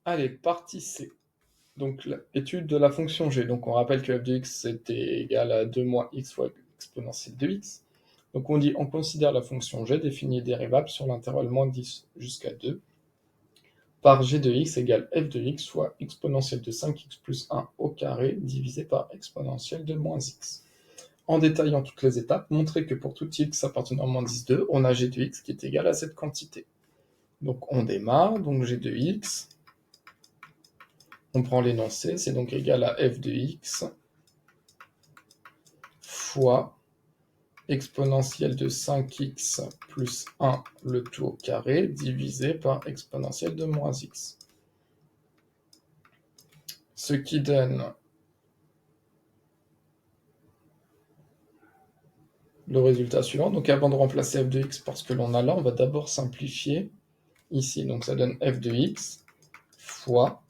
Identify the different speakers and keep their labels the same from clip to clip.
Speaker 1: Allez, partie C. Donc, l'étude de la fonction g. Donc, on rappelle que f de x c'était égal à 2 moins x fois exponentielle de x. Donc, on dit, on considère la fonction g définie et dérivable sur l'intervalle moins 10 jusqu'à 2 par g de x égale f de x fois exponentielle de 5x plus 1 au carré divisé par exponentielle de moins x. En détaillant toutes les étapes, montrer que pour tout x appartenant à moins 10, 2, on a g de x qui est égal à cette quantité. Donc, on démarre, donc g de x, on prend l'énoncé, c'est donc égal à f de x fois exponentielle de 5x plus 1 le tout au carré divisé par exponentielle de moins x. Ce qui donne le résultat suivant. Donc avant de remplacer f de x par ce que l'on a là, on va d'abord simplifier ici. Donc ça donne f de x fois,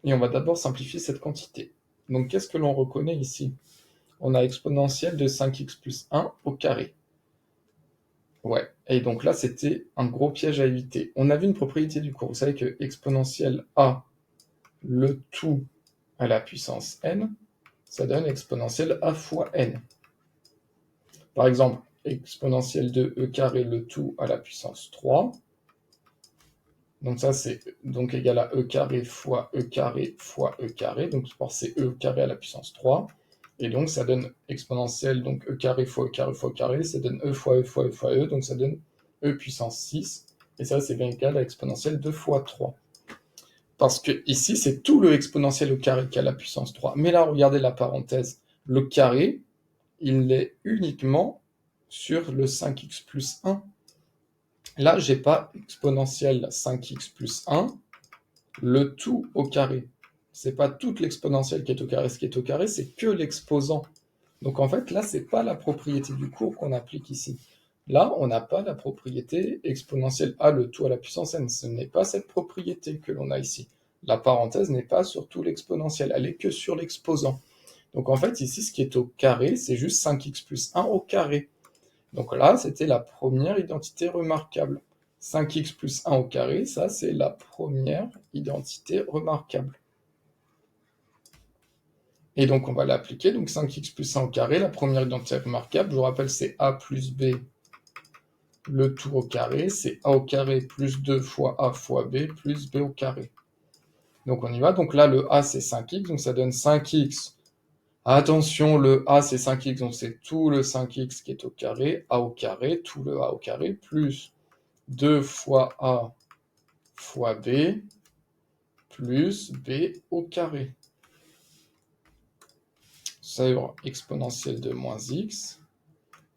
Speaker 1: et on va d'abord simplifier cette quantité. Donc qu'est-ce que l'on reconnaît ici? On a exponentielle de 5x plus 1 au carré. Ouais, et donc là, c'était un gros piège à éviter. On a vu une propriété du cours. Vous savez que exponentielle a le tout à la puissance n, ça donne exponentielle a fois n. Par exemple, exponentielle de e carré le tout à la puissance 3. Donc ça, c'est donc égal à e carré fois e carré fois e carré. Donc c'est e carré à la puissance 3. Et donc ça donne exponentielle, donc e carré fois e carré fois e carré, ça donne e fois e fois e fois e, donc ça donne e puissance 6. Et ça, c'est bien égal à exponentielle 2 fois 3. Parce que ici, c'est tout le exponentiel au carré qui a la puissance 3. Mais là, regardez la parenthèse. Le carré, il est uniquement sur le 5x plus 1. Là, j'ai pas exponentielle 5x plus 1, le tout au carré. C'est pas toute l'exponentielle qui est au carré. Ce qui est au carré, c'est que l'exposant. Donc en fait, là, c'est pas la propriété du cours qu'on applique ici. Là, on n'a pas la propriété exponentielle a le tout à la puissance n. Ce n'est pas cette propriété que l'on a ici. La parenthèse n'est pas sur tout l'exponentiel, elle est que sur l'exposant. Donc en fait, ici, ce qui est au carré, c'est juste 5x plus 1 au carré. Donc là, c'était la première identité remarquable. 5x plus 1 au carré, ça, c'est la première identité remarquable. Et donc, on va l'appliquer. Donc, 5x plus 1 au carré, la première identité remarquable, je vous rappelle, c'est a plus b, le tout au carré. C'est a au carré plus 2 fois a fois b, plus b au carré. Donc, on y va. Donc là, le a, c'est 5x, donc ça donne 5x. Attention, le a, c'est 5x, donc c'est tout le 5x qui est au carré, a au carré, tout le a au carré, plus 2 fois a fois b, plus b au carré. Sur exponentielle de moins x.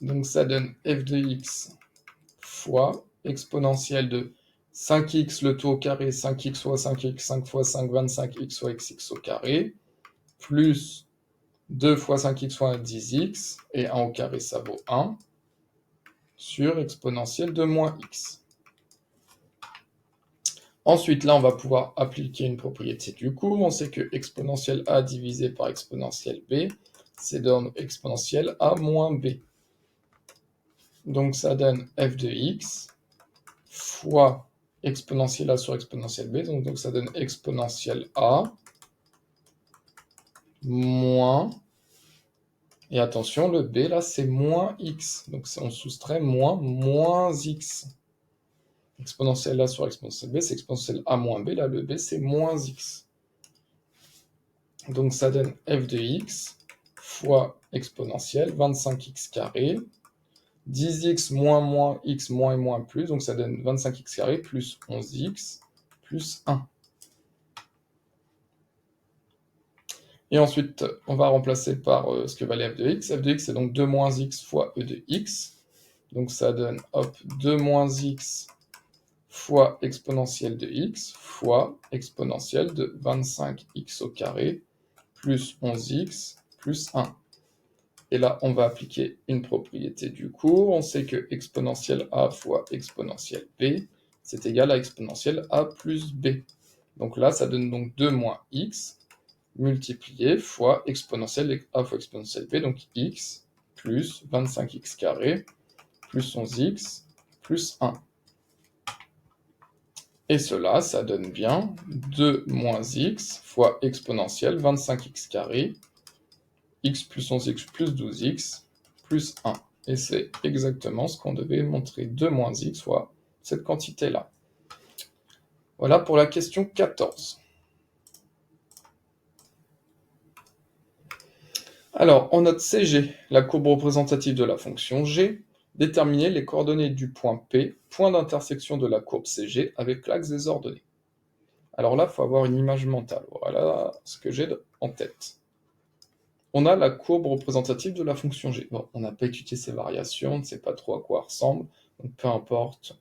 Speaker 1: Donc ça donne f de x fois exponentielle de 5x le tout au carré, 5x fois 5x, 5 fois 5, 25x fois xx au carré, plus 2 fois 5x fois 10x, et 1 au carré ça vaut 1, sur exponentielle de moins x. Ensuite, là, on va pouvoir appliquer une propriété du cours. On sait que exponentielle a divisé par exponentielle b, c'est donc exponentielle a moins b. Donc ça donne f de x fois exponentielle a sur exponentielle b, donc ça donne exponentielle a moins, et attention, le b là c'est moins x, donc on soustrait moins x. Exponentielle a sur exponentielle b, c'est exponentielle a moins b, là le b c'est moins x. Donc ça donne f de x fois exponentielle 25x carré, 10x moins x moins et moins plus, donc ça donne 25x carré plus 11x plus 1. Et ensuite, on va remplacer par ce que valait f de x. F de x, c'est donc 2 moins x fois e de x. Donc ça donne, hop, 2 moins x fois exponentielle de x fois exponentielle de 25x au carré plus 11x plus 1. Et là, on va appliquer une propriété du cours. On sait que exponentielle a fois exponentielle b, c'est égal à exponentielle a plus b. Donc là, ça donne donc 2 moins x multiplié fois exponentielle a fois exponentielle b, donc x plus 25x carré plus 11x plus 1. Et cela, ça donne bien 2 moins x fois exponentielle 25x carré, x plus 11x plus 12x plus 1. Et c'est exactement ce qu'on devait montrer, 2 moins x fois cette quantité-là. Voilà pour la question 14. Alors, en note CG, la courbe représentative de la fonction g, déterminer les coordonnées du point P, point d'intersection de la courbe CG avec l'axe des ordonnées. Alors là, il faut avoir une image mentale. Voilà ce que j'ai en tête. On a la courbe représentative de la fonction g. Bon, on n'a pas étudié ces variations, on ne sait pas trop à quoi elles ressemblent, donc peu importe.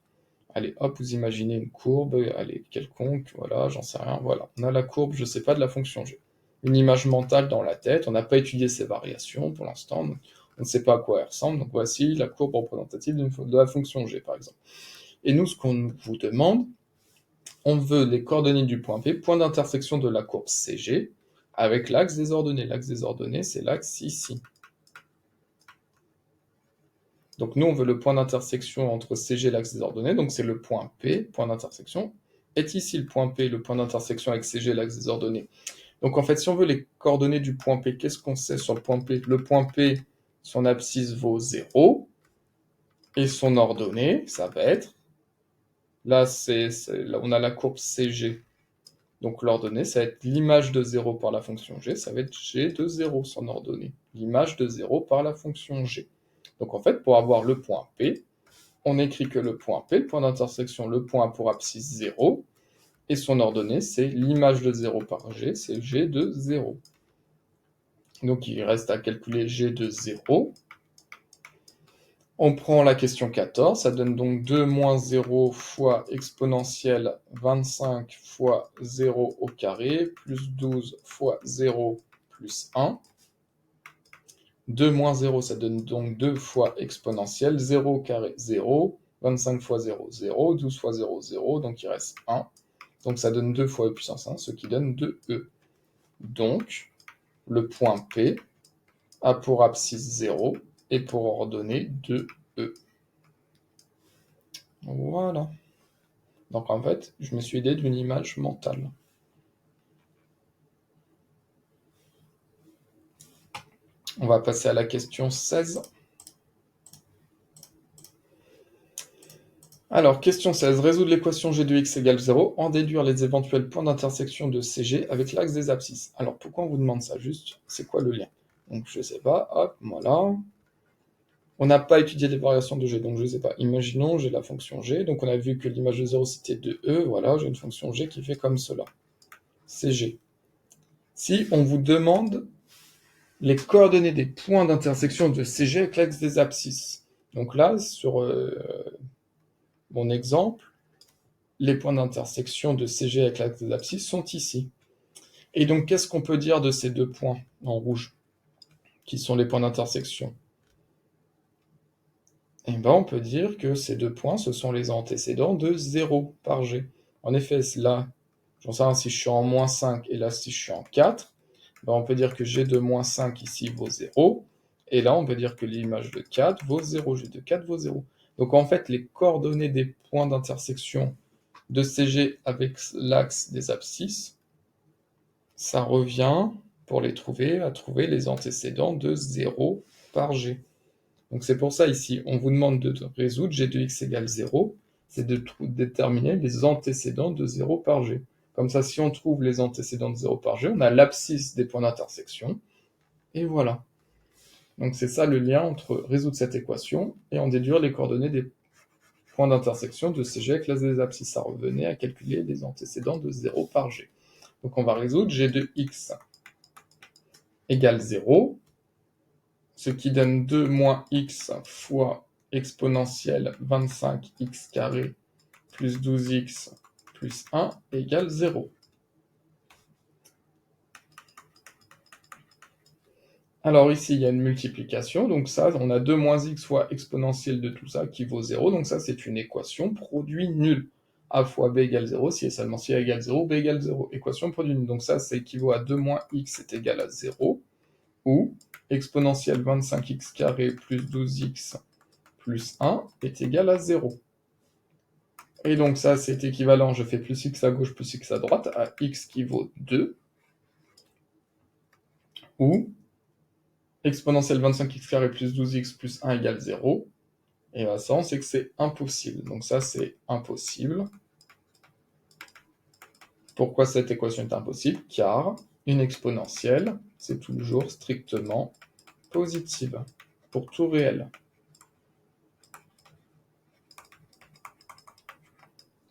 Speaker 1: Allez, hop, vous imaginez une courbe, allez, quelconque, voilà, j'en sais rien, voilà. On a la courbe, je ne sais pas, de la fonction g. Une image mentale dans la tête, on n'a pas étudié ces variations pour l'instant, on ne sait pas à quoi elles ressemblent, donc voici la courbe représentative de la fonction g, par exemple. Et nous, ce qu'on vous demande, on veut les coordonnées du point P, point d'intersection de la courbe CG, avec l'axe des ordonnées. L'axe des ordonnées, c'est l'axe ici. Donc nous, on veut le point d'intersection entre CG et l'axe des ordonnées, donc c'est le point P, point d'intersection. Est ici le point P, le point d'intersection avec CG et l'axe des ordonnées. Donc en fait, si on veut les coordonnées du point P, qu'est-ce qu'on sait sur le point P? Le point P, son abscisse vaut 0, et son ordonnée, ça va être... Là, là on a la courbe CG. Donc l'ordonnée, ça va être l'image de 0 par la fonction g, ça va être g de 0, son ordonnée. L'image de 0 par la fonction g. Donc en fait, pour avoir le point P, on écrit que le point P, le point d'intersection, le point a pour abscisse 0, et son ordonnée, c'est l'image de 0 par g, c'est g de 0. Donc il reste à calculer g de 0. On prend la question 14, ça donne donc 2 moins 0 fois exponentielle 25 fois 0 au carré, plus 12 fois 0 plus 1. 2 moins 0, ça donne donc 2 fois exponentielle, 0 au carré, 0, 25 fois 0, 0, 12 fois 0, 0, donc il reste 1. Donc ça donne 2 fois e puissance 1, ce qui donne 2e. Donc, le point P a pour abscisse 0 et pour ordonnée 2e. Voilà. Donc en fait, je me suis aidé d'une image mentale. On va passer à la question 16. Alors, question 16. Résoudre l'équation g de x égale 0, en déduire les éventuels points d'intersection de CG avec l'axe des abscisses. Alors, pourquoi on vous demande ça juste? C'est quoi le lien? Donc, je sais pas. Hop, voilà. On n'a pas étudié les variations de g, donc je ne sais pas. Imaginons, j'ai la fonction g, donc on a vu que l'image de 0 c'était 2e, voilà, j'ai une fonction g qui fait comme cela. C'est g. Si on vous demande les coordonnées des points d'intersection de CG avec l'axe des abscisses. Donc là, sur mon exemple, les points d'intersection de CG avec l'axe des abscisses sont ici. Et donc, qu'est-ce qu'on peut dire de ces deux points en rouge, qui sont les points d'intersection? Eh bien, on peut dire que ces deux points, ce sont les antécédents de 0 par G. En effet, là, j'en sais rien, si je suis en moins 5 et là, si je suis en 4, ben on peut dire que G de moins 5 ici vaut 0. Et là, on peut dire que l'image de 4 vaut 0. G de 4 vaut 0. Donc en fait, les coordonnées des points d'intersection de CG avec l'axe des abscisses, ça revient, pour les trouver, à trouver les antécédents de 0 par G. Donc c'est pour ça ici, on vous demande de résoudre g de x égale 0, c'est de déterminer les antécédents de 0 par g. Comme ça, si on trouve les antécédents de 0 par g, on a l'abscisse des points d'intersection, et voilà. Donc c'est ça le lien entre résoudre cette équation et en déduire les coordonnées des points d'intersection de CG avec l'axe des abscisses. Ça revenait à calculer les antécédents de 0 par g. Donc on va résoudre g de x égale 0, ce qui donne 2 moins x fois exponentielle 25x carré plus 12x plus 1 égale 0. Alors ici, il y a une multiplication, donc ça, on a 2 moins x fois exponentielle de tout ça qui vaut 0, donc ça, c'est une équation produit nul. A fois b égale 0, si et seulement si a égale 0, b égale 0. Équation produit nul, donc ça, ça équivaut à 2 moins x est égal à 0, ou exponentielle 25x carré plus 12x plus 1 est égal à 0. Et donc ça, c'est équivalent, je fais plus x à gauche, plus x à droite, à x qui vaut 2, ou exponentielle 25x carré plus 12x plus 1 égale 0. Et bien ça, on sait que c'est impossible. Donc ça, c'est impossible. Pourquoi cette équation est impossible? Car une exponentielle, c'est toujours strictement positive, pour tout réel.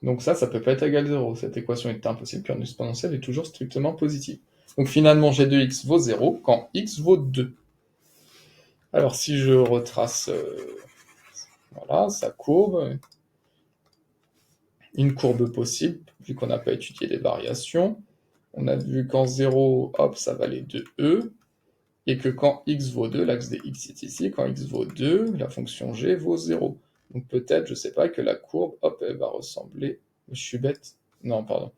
Speaker 1: Donc ça peut pas être égal 0. Cette équation est impossible car une exponentielle est toujours strictement positive. Donc finalement, g de x vaut 0 quand x vaut 2. Alors si je retrace voilà, sa courbe, une courbe possible, vu qu'on n'a pas étudié les variations, on a vu qu'en 0, hop, ça valait 2e, et que quand x vaut 2, l'axe des x est ici, quand x vaut 2, la fonction g vaut 0. Donc peut-être, je sais pas, que la courbe, hop, elle va ressembler... Je suis bête. Non, pardon.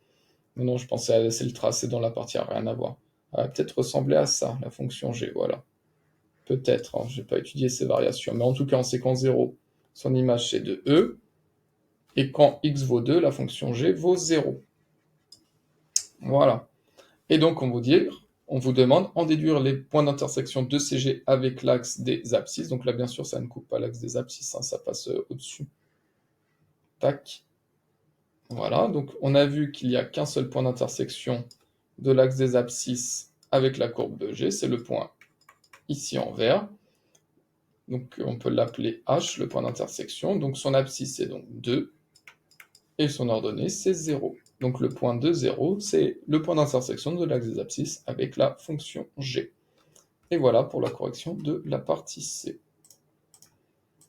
Speaker 1: Non, je pensais à laisser le tracé dans la partie, rien à voir. Elle va peut-être ressembler à ça, la fonction g, voilà. Peut-être, hein, je n'ai pas étudié ces variations. Mais en tout cas, en séquence 0, son image c'est 2e, et quand x vaut 2, la fonction g vaut 0. Voilà. Et donc, on vous demande en déduire les points d'intersection de CG avec l'axe des abscisses. Donc là, bien sûr, ça ne coupe pas l'axe des abscisses, hein, ça passe au-dessus. Tac. Voilà, donc on a vu qu'il n'y a qu'un seul point d'intersection de l'axe des abscisses avec la courbe de G, c'est le point ici en vert. Donc on peut l'appeler H, le point d'intersection. Donc son abscisse est donc 2, et son ordonnée c'est 0. Donc le point de 0, c'est le point d'intersection de l'axe des abscisses avec la fonction G. Et voilà pour la correction de la partie C.